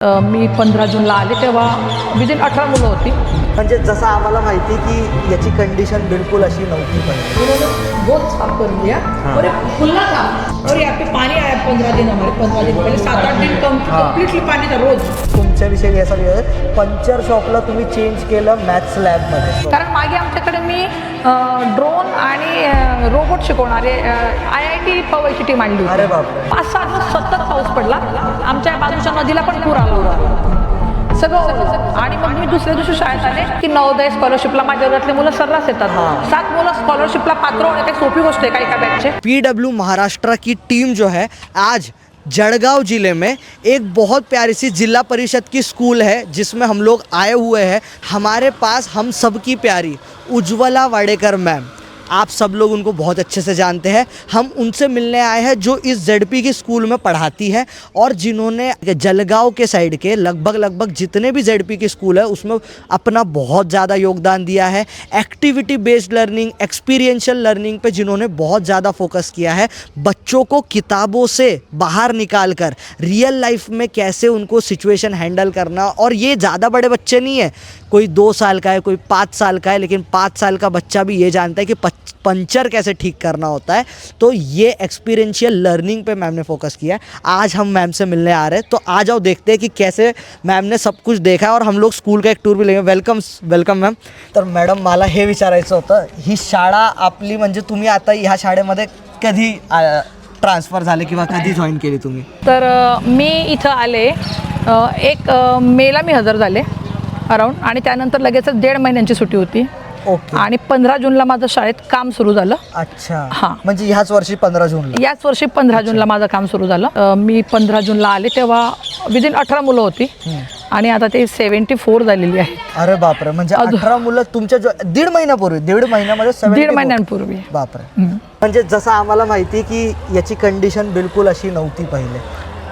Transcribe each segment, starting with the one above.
मी 15 जूनला आले तेव्हा विदिन 18 मुलं होती. म्हणजे जसं आम्हाला माहिती की याची कंडिशन बिल्कुल अशी नव्हती पण उन्होंने बहुत साफ कर दिया और ये खुला था और यहाँ पे पानी आया 15 दिन हमारे 15 दिन पहले 7-8 दिन कम्प्लीटली पानी था रोज. तुमच्याविषयी असं आहे पंक्चर शॉपला तुम्ही चेंज केलं मॅथ्स लॅबमध्ये. कारण मागे आमच्याकडे मी ड्रोन आणि रोबोट शिकवणारे IIT पवईची टीम आणली होती. अरे बापरे. 5-6 दिवस सतत पाऊस पडला. आमच्या बाजूच्या नदीला पण पूर आला सगळं. आणि मग मी दुसऱ्या दिवशी शाळेत आले की नवोदय स्कॉलरशिपला माझ्या वर्गातले मुलं सर्रास येतात. 7 मुलं स्कॉलरशिपला पात्र होणे काही सोपी गोष्ट आहे का एका बॅचचे. PW महाराष्ट्र की टीम जो है आज जळगांव जिले में एक बहुत प्यारी सी जिला परिषद की स्कूल है जिसमें हम लोग आए हुए हैं. हमारे पास हम सब की प्यारी उज्ज्वला वाडेकर मैम, आप सब लोग उनको बहुत अच्छे से जानते हैं. हम उनसे मिलने आए हैं जो इस ZP की स्कूल में पढ़ाती है और जिन्होंने जलगांव के साइड के लगभग जितने भी ZP की स्कूल है उसमें अपना बहुत ज़्यादा योगदान दिया है. Activity based learning, experiential learning पे जिन्होंने बहुत ज़्यादा फोकस किया है. बच्चों को किताबों से बाहर निकाल कर रियल लाइफ में कैसे उनको सिचुएशन हैंडल करना. और ये ज़्यादा बड़े बच्चे नहीं है, कोई 2 साल का है, कोई 5 साल का है, लेकिन 5 साल का बच्चा भी ये जानता है कि पंचर कैसे ठीक करना होता है. तो ये एक्सपीरियंशियल लर्निंग पे मैम ने फोकस किया है. आज हम मैम से मिलने आ रहे हैं, तो आ जाओ देखते हैं कि कैसे मैम ने सब कुछ देखा है और हम लोग स्कूल का एक टूर भी लेंगे. Welcome ma'am. तर मॅडम मला हे विचारायचं होतं, ही शाळा आपली म्हणजे तुम्ही आता ह्या शाळेमध्ये कधी ट्रान्सफर झाले किंवा कधी जॉईन केली तुम्ही? तर मी इथं आले 1 मेला मी हजर झाले अराऊंड. आणि त्यानंतर लगेचच 1.5 महिन्यांची सुट्टी होती. ओके. आणि 15 जूनला माझं शाळेत काम सुरू झालं. अच्छा. हां. म्हणजे ह्याच वर्षी 15 जूनला? याच वर्षी 15 जूनला माझं काम सुरू झालं. मी 15 जूनला आले तेव्हा विदिन 18 मुलं होती आणि आता ते 74 झालेली आहे. अरे बापरे. म्हणजे 18 मुलं तुमच्या 1.5 महिन्यापूर्वी? 1.5 महिन्यामध्ये 1.5 महिन्यांपूर्वी. बापरे. म्हणजे जसं आम्हाला माहिती की याची कंडिशन बिलकुल अशी नव्हती पहिले.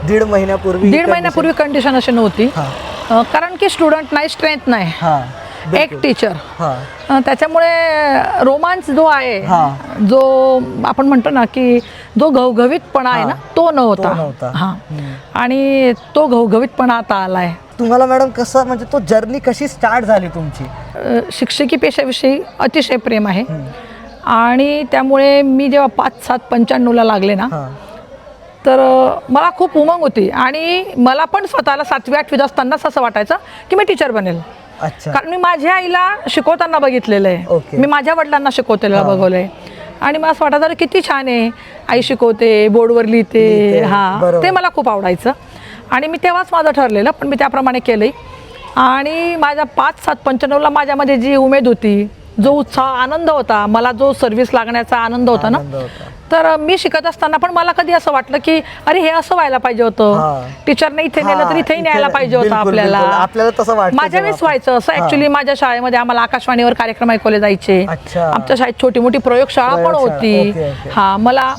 1.5 महिन्यापूर्वी? 1.5 महिन्यापूर्वी कंडिशन अशी नव्हती. कारण की स्टुडंट नाही, स्ट्रेंथ नाही, एक टीचर. त्याच्यामुळे रोमांच जो आहे, जो आपण म्हणतो ना की जो घवघवीतपणा आहे ना, तो नव्हता. हां. आणि तो घवघवीतपणा आता आलाय. तुम्हाला मॅडम कसं, म्हणजे तो जर्नी कशी स्टार्ट झाली तुमची? शिक्षकी पेशाविषयी अतिशय प्रेम आहे आणि त्यामुळे मी जेव्हा 5-7-95ला लागले ना, तर मला खूप उमंग होती आणि मला पण स्वतःला 7वी-8वीत असतानाच असं वाटायचं की मी टीचर बनेल. अच्छा. कारण मी माझ्या आईला शिकवताना बघितलेलं आहे, मी माझ्या वडिलांना शिकवतेला बघवलं आहे आणि मला असं वाटायचं किती छान आहे, आई शिकवते, बोर्डवर लिहिते. हां, ते मला खूप आवडायचं आणि मी तेव्हाच माझं ठरलेलं, पण मी त्याप्रमाणे केलंही. आणि माझ्या 5-7-95ला माझ्यामध्ये जी उमेद होती, जो उत्साह, आनंद होता, मला जो सर्व्हिस लागण्याचा आनंद होता ना, तर मी शिकत असताना पण मला कधी असं वाटलं की अरे हे असं व्हायला पाहिजे होतं, टीचरने इथे नेलं तर इथेही न्यायला पाहिजे होतं आपल्याला तसं वाटतं. माझ्या वेळेस व्हायचं असं. ॲक्च्युली माझ्या शाळेमध्ये आम्हाला आकाशवाणीवर कार्यक्रम ऐकवले जायचे. आमच्या शाळेत छोटी मोठी प्रयोगशाळा पण होती. हां, मला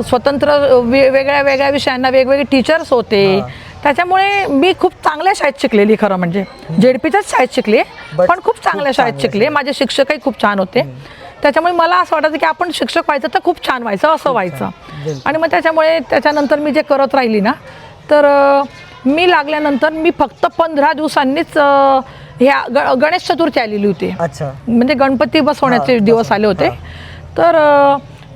स्वतंत्र वेगळ्या विषयांना वेगवेगळे टीचर्स होते. त्याच्यामुळे मी खूप चांगल्या शाळेत शिकलेली, खरं म्हणजे ZPच्याच शाळेत शिकले, पण खूप चांगल्या शाळेत शिकले. माझे शिक्षकही खूप छान होते. त्याच्यामुळे मला असं वाटायचं की आपण शिक्षक व्हायचं तर खूप छान व्हायचं, असं व्हायचं. आणि मग त्याच्यानंतर मी जे करत राहिली ना, तर मी लागल्यानंतर मी फक्त 15 दिवसांनीच ह्या गणेश चतुर्थी आलेली होती. म्हणजे गणपती बसवण्याचे दिवस आले होते. तर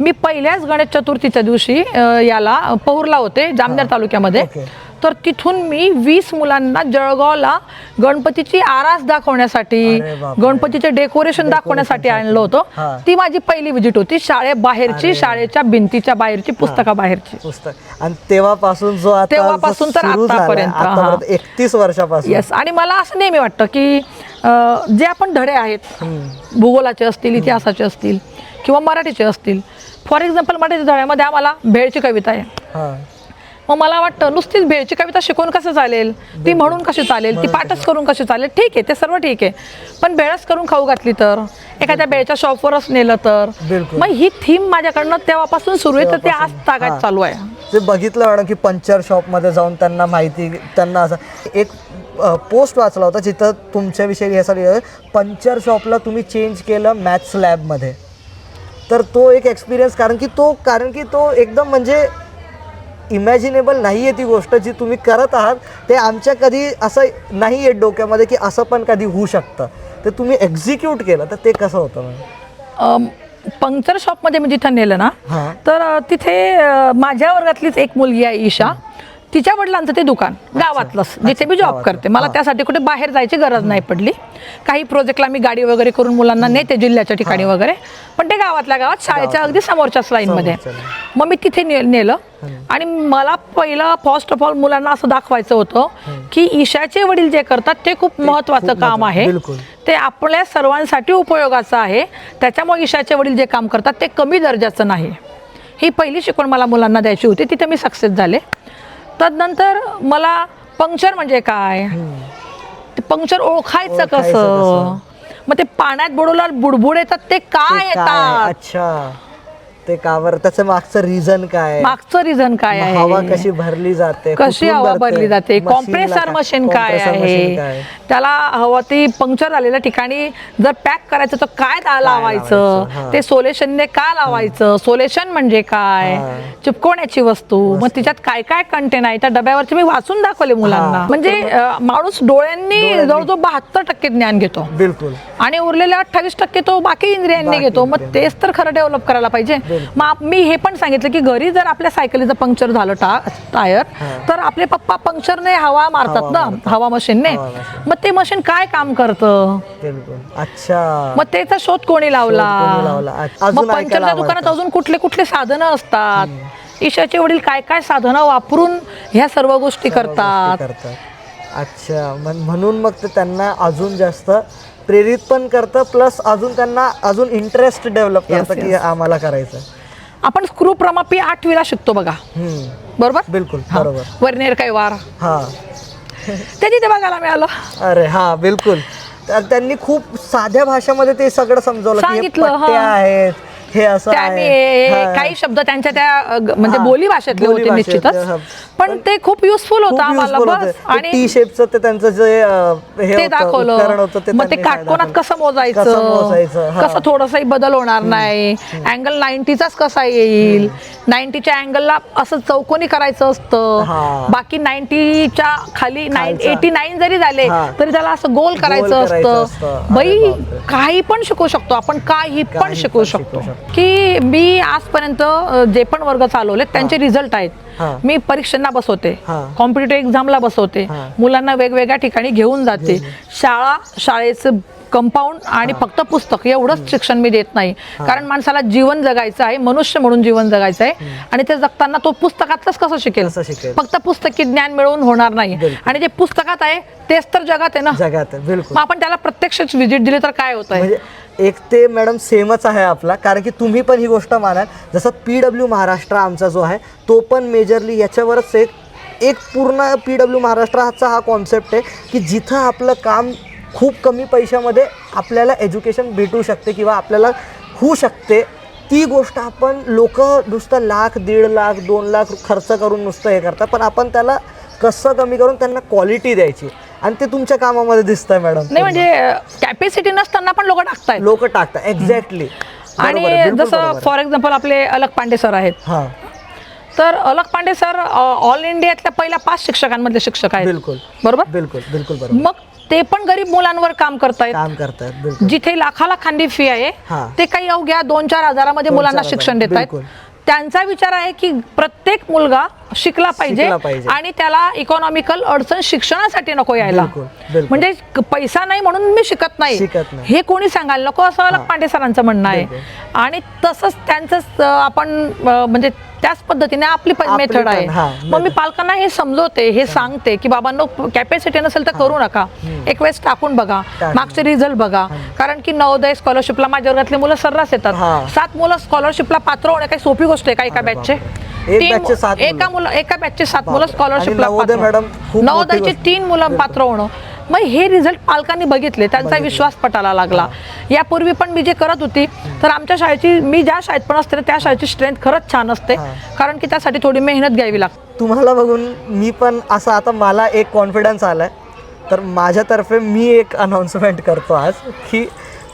मी पहिल्याच गणेश चतुर्थीच्या दिवशी याला पहुरला होते जामनेर तालुक्यामध्ये. तर तिथून मी 20 मुलांना जळगावला गणपतीची आरास दाखवण्यासाठी, गणपतीचे डेकोरेशन दाखवण्यासाठी आणलं होतं. ती माझी पहिली विजिट होती शाळेबाहेरची, शाळेच्या भिंतीच्या बाहेरची, पुस्तकाबाहेरची. आणि तेव्हापासून तर आतापर्यंत 31 वर्षापासून. येस. आणि मला असं नेहमी वाटतं की जे आपण धडे आहेत, भूगोलाचे असतील, इतिहासाचे असतील किंवा मराठीचे असतील. फॉर एक्झाम्पल मराठीच्या धड्यामध्ये आम्हाला भेळची कविता आहे. मग मला वाटतं नुसतीच भेळची कविता शिकवून कसं चालेल, ती म्हणून कशी चालेल, ती पाठच करून कशी चालेल. ठीक आहे, ते सर्व ठीक आहे, पण भेळच करून खाऊ घातली तर, एखाद्या भेळच्या शॉपवरच नेलं तर. मग ही थीम माझ्याकडनं तेव्हापासून सुरू आहे, तर ते आज तागात चालू आहे. ते बघितलं मॅडम की पंचर शॉपमध्ये जाऊन त्यांना माहिती, त्यांना असं एक पोस्ट वाचला होता जिथं तुमच्याविषयी हे सगळं पंचर शॉपला तुम्ही चेंज केलं मॅथ्स लॅबमध्ये. तर तो एक एक्सपिरियन्स, कारण की तो एकदम म्हणजे इमॅजिनेबल नाही आहे ती गोष्ट जी तुम्ही करत आहात, ते आमच्या कधी असं नाही आहे डोक्यामध्ये की असं पण कधी होऊ शकतं, ते तुम्ही एक्झिक्यूट केलं, तर ते कसं होतं म्हणजे? पंक्चर शॉपमध्ये मी जिथं नेलं ना, हां. तर तिथे माझ्या वर्गातलीच एक मुलगी आहे ईशा, तिच्या वडिलांचं ते दुकान गावातलंच, जिथे मी जॉब करते. मला त्यासाठी कुठे बाहेर जायची गरज नाही पडली. काही प्रोजेक्टला मी गाडी वगैरे करून मुलांना नेते जिल्ह्याच्या ठिकाणी वगैरे, पण ते गावातल्या गावात शाळेच्या अगदी समोरच्याच लाईनमध्ये. मग मी तिथे नेलं आणि मला पहिलं फर्स्ट ऑफ ऑल मुलांना असं दाखवायचं होतं की ईशाचे वडील जे करतात ते खूप महत्त्वाचं काम आहे, ते आपल्या सर्वांसाठी उपयोगाचं आहे. त्याच्यामुळे ईशाचे वडील जे काम करतात ते कमी दर्जाचं नाही. ही पहिली शिकवण मला मुलांना द्यायची होती. तिथे मी सक्सेस झाले. तदनंतर मला पंक्चर म्हणजे काय, ते पंक्चर ओळखायचं कसं, मग ते पाण्यात बुडवल्यावर बुडबुड येतात ते काय येतात, अच्छा ते का बरं, त्याचं मागचं रिझन काय, मागचं रिझन काय आहे, हवा कशी भरली जाते, कशी हवा भरली जाते, कॉम्प्रेसर मशीन काय आहे, त्याला हवा ती पंक्चर झालेल्या ठिकाणी जर पॅक करायचं तर काय लावायचं, ते सोल्युशनने का लावायचं, सोल्युशन म्हणजे काय, चिपकवण्याची वस्तू, मग तिच्यात काय काय कंटेन आहे, त्या डब्यावरचे मी वाचून दाखवले मुलांना. म्हणजे माणूस डोळ्यांनी जवळजवळ 72% ज्ञान घेतो, बिलकुल, आणि उरलेले 28% तो बाकी इंद्रियांनी घेतो. मग तेच तर खरं डेव्हलप करायला पाहिजे. मग मी हे पण सांगितलं की घरी जर आपल्या सायकलीचं पंक्चर झालं टायर, तर आपले पप्पा पंक्चरने हवा मारतात ना, हवा मशीनने. मग ते मशीन काय काम करतं, अच्छा, मग त्याचा शोध कोणी लावला. मग पंक्चरच्या दुकानात अजून कुठले कुठले साधनं असतात, ईशाचे वडील काय काय साधनं वापरून ह्या सर्व गोष्टी करतात. अच्छा, म्हणून मग ते त्यांना अजून जास्त प्रेरित पण करतं, प्लस अजून त्यांना अजून इंटरेस्ट डेव्हलप करतं की आम्हाला करायचं. आपण स्क्रू प्रमापी 8वीला शिकतो बघा, बरोबर, बिलकुल बरोबर, वर्नियर कैवार, हा ते तिथे बघायला मिळालं. अरे हा बिलकुल, त्यांनी खूप साध्या भाषेमध्ये ते सगळं समजवलं, सांगितलं आहेत हे असं आहे. काही शब्द त्यांच्या त्या म्हणजे बोली भाषेतले होते निश्चितच, पण ते खूप युजफुल होतं आम्हाला. बस, आणि टी शेपचं ते त्यांचं जे ते दाखवलं. मग ते काटकोनात कसं मोजायचं, कसं थोडंसंही बदल होणार नाही, अँगल 90चाच कसा येईल, 90च्या अँगलला असं चौकोनी करायचं असतं, बाकी 90च्या खाली 89 जरी झाले तरी त्याला असं गोल करायचं असतं. बाई काही पण शिकू शकतो आपण, काही पण शिकू शकतो. की मी आजपर्यंत जे पण वर्ग चालवले त्यांचे रिझल्ट आहेत. मी परीक्षांना बसवते, कॉम्पिटिटिव्ह एक्झामला बसवते, मुलांना वेगवेगळ्या ठिकाणी घेऊन जाते. शाळेचं कंपाऊंड आणि फक्त पुस्तक एवढंच शिक्षण मी देत नाही, कारण माणसाला जीवन जगायचं आहे, मनुष्य म्हणून जीवन जगायचं आहे, आणि ते जगताना तो पुस्तकातलंच कसं शिकेल, फक्त पुस्तकी ज्ञान मिळवून होणार नाही. आणि जे पुस्तकात आहे तेच तर जगात आहे ना, जगात आहे. बिलकुल, मग आपण त्याला प्रत्यक्ष व्हिजिट दिली तर काय होत आहे. एक ते मॅडम सेमच आहे आपला, कारण की तुम्ही पण ही गोष्ट मानाल, जसं PW महाराष्ट्र आमचा जो आहे तो पण मेजरली याच्यावरच एक पूर्ण PW महाराष्ट्राचा हा कॉन्सेप्ट आहे की जिथं आपलं काम खूप कमी पैशामध्ये आपल्याला एज्युकेशन भेटू शकते किंवा आपल्याला होऊ शकते, ती गोष्ट आपण लोक नुसतं लाख, 1.5 लाख, 2 लाख खर्च करून नुसतं हे करतात, पण आपण त्याला कसं कमी करून त्यांना क्वालिटी द्यायची, आणि ते तुमच्या कामामध्ये दिसतंय मॅडम. नाही म्हणजे कॅपॅसिटी नसताना पण लोक टाकतात एक्झॅक्टली. आणि जसं फॉर एक्झाम्पल आपले अलक पांडे सर आहेत, तर अलक पांडे सर ऑल इंडियातल्या पहिल्या 5 शिक्षकांमधले शिक्षक आहेत. बिलकुल बरोबर, बिलकुल बिलकुल बरोबर. मग ते पण गरीब मुलांवर काम करतायत. जिथे लाखालाखांडी फी आहे ते काही अवघ्या 2-4 हजारामध्ये मुलांना शिक्षण देत आहेत. त्यांचा विचार आहे की प्रत्येक मुलगा शिकला पाहिजे आणि त्याला इकॉनॉमिकल अडचण शिक्षणासाठी नको यायला. म्हणजे पैसा नाही म्हणून मी शिकत नाही हे कोणी सांगायला नको, असं अलक पांडे सरांचं म्हणणं आहे. आणि तसंच त्यांचं आपण म्हणजे त्याच पद्धतीने आपली मेथड आहे. मग मी पालकांना हे समजवते, हे सांगते की बाबांनो कॅपॅसिटी नसेल तर करू नका, एक वेळेस टाकून बघा, मागचे रिझल्ट बघा. कारण की नवोदय स्कॉलरशिपला माझ्या वर्गातले मुलं सर्रास येतात. 7 मुलं स्कॉलरशिपला पात्र होणे काही सोपी गोष्ट आहे का? एका बॅचचे एका बॅचचे 7 मुलं स्कॉलरशिपला पात्र, नवोदयचे 3 मुलं पात्र होणं. मग हे रिझल्ट पालकांनी बघितले, त्यांचा विश्वास पटायला लागला. यापूर्वी पण मी जे करत होती तर आमच्या शाळेची, मी ज्या शाळेत पण असते त्या शाळेची स्ट्रेंथ खरंच छान असते, कारण की त्यासाठी थोडी मेहनत घ्यावी लागते. तुम्हाला बघून मी पण असं, आता मला एक कॉन्फिडन्स आलाय, तर माझ्यातर्फे मी एक अनाउन्समेंट करतो आज की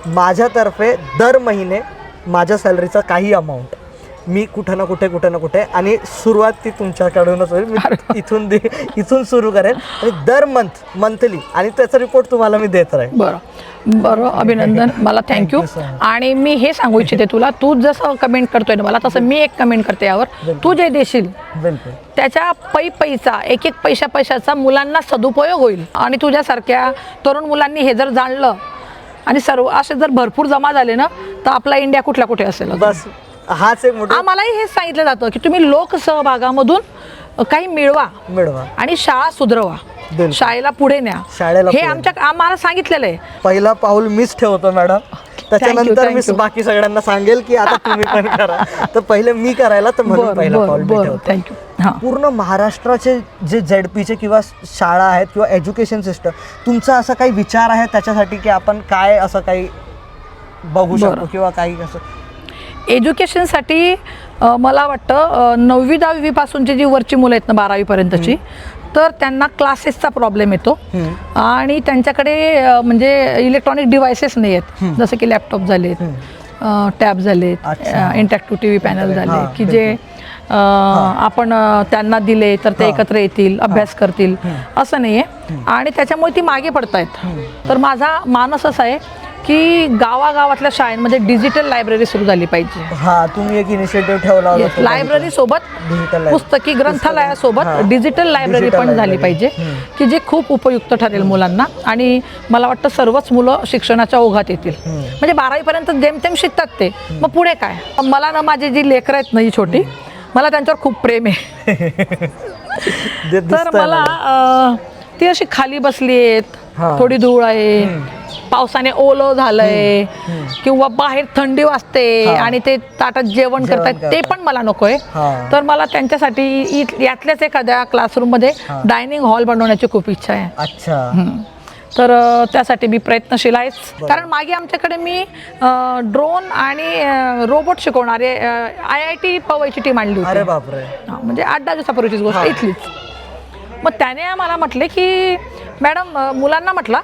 माझ्यातर्फे दर महिने माझ्या सॅलरीचा काही अमाऊंट मी कुठं ना कुठे आणि सुरुवात ती तुमच्याकडूनच होईल. मी इथून सुरू करेन आणि दर मंथली आणि त्याचा रिपोर्ट तुम्हाला मी देत राहील. बरं अभिनंदन, मला थँक्यू. आणि मी हे सांगू इच्छिते तुला, तू जसं कमेंट करतोय ना मला, तसं मी एक कमेंट करते यावर. तू जे देशील त्याच्या पैसा एक पैशाचा मुलांना सदुपयोग होईल. आणि तुझ्यासारख्या तरुण मुलांनी हे जर जाणलं आणि सर्व असे जर भरपूर जमा झाले ना, तर आपला इंडिया कुठल्या कुठे असेल. बस हाच एक मोठा. आम्हालाही हेच सांगितलं जातं की तुम्ही लोकसहभागामधून काही मिळवा आणि शाळा सुधरवा, शाळेला पुढे न्या. हे आम्हाला सांगितलेलं आहे. पहिला पाऊल मीच ठेवतो मॅडम, त्याच्यानंतर मी बाकी सगळ्यांना सांगेल की आता तुम्ही पण करा. तर पहिले मी करायला, तर म्हणून पहिला पाऊल मी ठेवतो. थँक्यू. पूर्ण महाराष्ट्राचे जे ZPचे किंवा शाळा आहेत किंवा एज्युकेशन सिस्टम, तुमचा असा काही विचार आहे त्याच्यासाठी की आपण काय असं काही बघू शकतो किंवा काही असं एज्युकेशनसाठी? मला वाटतं 9वी 10वी पासूनची जी वरची मुलं आहेत ना 12वी पर्यंतची, तर त्यांना क्लासेसचा प्रॉब्लेम येतो आणि त्यांच्याकडे म्हणजे इलेक्ट्रॉनिक डिव्हायसेस नाही आहेत, जसं की लॅपटॉप झालेत, टॅब झालेत, इंटरॅक्टिव्ह TV पॅनल झाले की जे आपण त्यांना दिले तर ते एकत्र येतील, अभ्यास करतील, असं नाही आहे. आणि त्याच्यामुळे ती मागे पडतायत. तर माझा मानस असा आहे की गावागावातल्या शाळांमध्ये डिजिटल लायब्ररी सुरू झाली पाहिजे. तुम्ही एक इनिशिएटिव्ह ठेवला होता. लायब्ररी सोबत पुस्तकी ग्रंथालयासोबत डिजिटल लायब्ररी पण झाली पाहिजे, की जे खूप उपयुक्त ठरेल मुलांना. आणि मला वाटतं सर्वच मुलं शिक्षणाच्या ओघात येतील. म्हणजे 12वी पर्यंत जेमतेम शिकतात ते, मग पुढे काय. मला ना माझी जी लेकरं आहेत ना ही छोटी, मला त्यांच्यावर खूप प्रेम आहे. तर मला ती अशी खाली बसली आहेत, थोडी धूळ आहे, पावसाने ओलं झालंय किंवा बाहेर थंडी वाजते आणि ते ताटात जेवण करतात, ते पण मला नकोय. तर मला त्यांच्यासाठी यातल्याच एखाद्या क्लासरूम मध्ये डायनिंग हॉल बनवण्याची खूप इच्छा आहे. अच्छा. तर त्यासाठी मी प्रयत्नशील आहेच. कारण मागे आमच्याकडे मी ड्रोन आणि रोबोट शिकवणारे IIT पवईची टीम आणली होती. अरे बापरे. म्हणजे 8-10 दिवसापूर्वीचीच गोष्ट इथलीच. मग त्याने मला म्हटले की मॅडम, मुलांना म्हटलं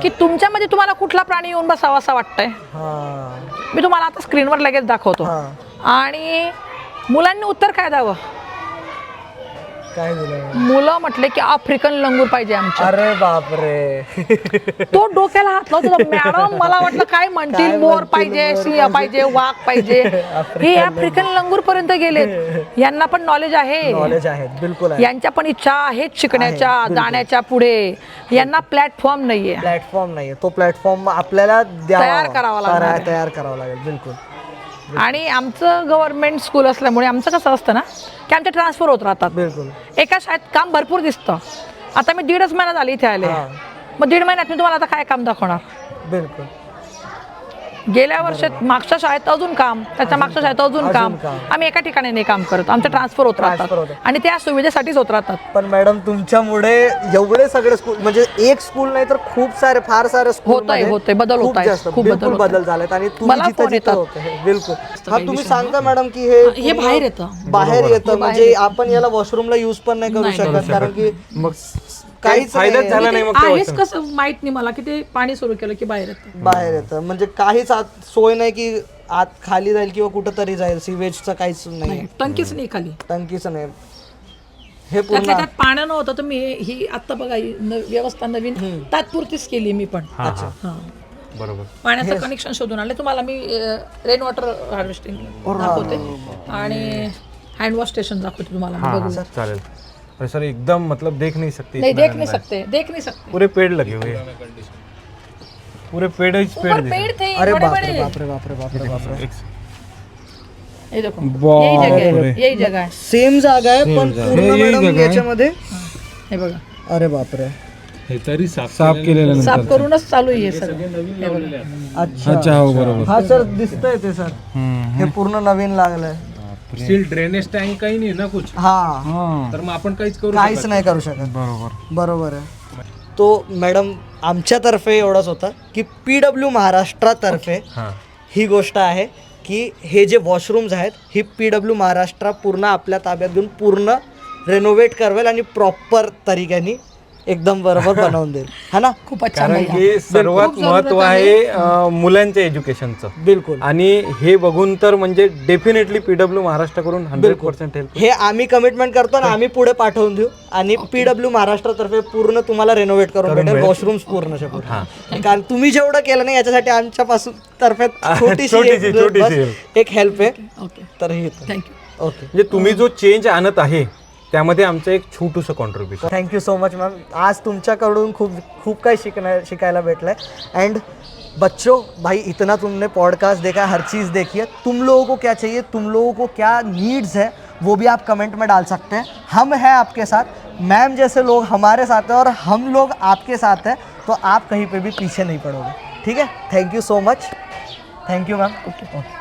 की तुमच्यामध्ये तुम्हाला कुठला प्राणी येऊन बसावा असं वाटतंय. मी तुम्हाला आता स्क्रीनवर लगेच दाखवतो. आणि मुलांनी उत्तर काय द्यावं? काय दिलं? मुलं म्हटले की आफ्रिकन लंगूर पाहिजे आमच्या. अरे बापरे. तो डोक्याला हात लावतो. मॅडम मला वाटलं काय म्हणतील, मोर पाहिजे, सिंह पाहिजे, वाघ पाहिजे. हे आफ्रिकन लंगूर पर्यंत गेलेत. यांना पण नॉलेज आहे, बिलकुल. यांच्या पण इच्छा आहेत शिकण्याच्या, जाण्याच्या पुढे. यांना प्लॅटफॉर्म नाहीये. तो प्लॅटफॉर्म आपल्याला तयार करावा लागेल. बिलकुल. आणि आमचं गव्हर्नमेंट स्कूल असल्यामुळे आमचं कसं असतं ना की आमचे ट्रान्सफर होत राहतात. बिलकुल. एका शाळेत काम भरपूर दिसतं. आता मी 1.5 महिना झाली इथे आले, मग 1.5 महिन्यात मी तुम्हाला आता काय काम दाखवणार? बिलकुल. गेल्या वर्षात मागच्या शाळेत अजून काम, त्याच्या मागच्या शाळेत अजून काम. आम्ही एका ठिकाणी नाही काम करत, आमचे ट्रान्सफर होत राहतात आणि त्या सुविधेसाठीच होत राहतात. पण मॅडम तुमच्यामुळे एवढे सगळे स्कूल, म्हणजे एक स्कूल नाही तर खूप सारे, फार सारे स्कूल होते बदल होत आहेत, खूप बदल झालेत. आणि तुम्ही जिथे होते. बिलकुल. तुम्ही सांगता मॅडम की हे बाहेर येतं म्हणजे आपण याला वॉशरूमला यूज पण नाही करू शकत, कारण की मग काहीच फायदाच झाला नाही. मग हेच कसं माहित नाही मला की ते पाणी सुरू केलं की बाहेर येतं. म्हणजे काहीच सोय नाही की आत खाली जाईल किंवा कुठं तरी जाईल. सिवेजचं काहीच नाही, टंकीच नाही खाली, टंकीच नाही. हे पूर्ण पाणी नव्हतं. तर मी ही आता बघा व्यवस्था नवीन तात्पुरतीच केली मी पण. बरोबर. पाण्याचं कनेक्शन शोधून आणले. तुम्हाला मी रेन वॉटर हार्वेस्टिंग दाखवते आणि हँड वॉश स्टेशन दाखवते तुम्हाला. चालेल. सर एकदम मतलब देख नहीं सकते. देख नहीं सकते. पूरे पेड़ लगे हुए हैं, पूरे पेड़ ही पेड़ थे. अरे बापरे. ये देखो, यही जगह है. सेम जागा आहे पण पूर्ण मॅडम याच्यामध्ये. हे बघा. अरे बापरे. हे तरी साफ केलेलं साफ करूनच चालू आहे सगळं. अच्छा. हो बरोबर. हा सर दिसतंय ते सर. हे पूर्ण नवीन लागलंय. स्टील ड्रेनेज टँक काही नाही ना कुछ. तर मग आपण काहीच नाही करू शकत. बरोबर आहे. तो मॅडम आमच्यातर्फे एवढंच होतं की PW महाराष्ट्रातर्फे ही गोष्ट आहे की हे जे वॉशरूम्स आहेत ही PW महाराष्ट्र पूर्ण आपल्या ताब्यात घेऊन पूर्ण रेनोव्हेट करवेल आणि प्रॉपर तरीक्याने एकदम बरोबर बनवून देईल, है ना? खूपच छान कारण भैया. की सर्वात महत्व आहे मुलांच्या एज्युकेशनचं. बिलकुल. आणि हे बघून तर म्हणजे डेफिनेटली पीडब्ल्यू महाराष्ट्राकडून 100% हेल्प. हे आम्ही कमिटमेंट करतो आणि आम्ही पुढे पाठवून देऊ आणि पीडब्ल्यू महाराष्ट्रातर्फे पूर्ण तुम्हाला रेनोव्हेट करून भेटेल वॉशरूम्स पूर्णच्या पूर्ण. कारण तुम्ही जेवढं केलं नाही याच्यासाठी आमच्यापासून तर्फे छोटीशी एक हेल्प आहे. ओके, तर ही थँक्यू. ओके. म्हणजे तुम्ही जो चेंज आणत आहे त्यामध्ये आमचं एक छोटूसं contribution. Thank you so much ma'am. आज तुमच्याकडून खूप काही शिकायला भेटलं है. एंड बच्चों, भाई इतना तुमने पॉडकास्ट देखा, हर चीज़ देखी है. तुम लोगों को क्या चाहिए, तुम लोगों को क्या नीड्स है, वो भी आप कमेंट में डाल सकते हैं. हम हैं आपके साथ, मैम जैसे लोग हमारे साथ हैं और हम लोग आपके साथ हैं. तो आप कहीं पे भी पीछे नहीं पड़ोगे. ठीक है. Thank you so much. Thank you ma'am. Okay.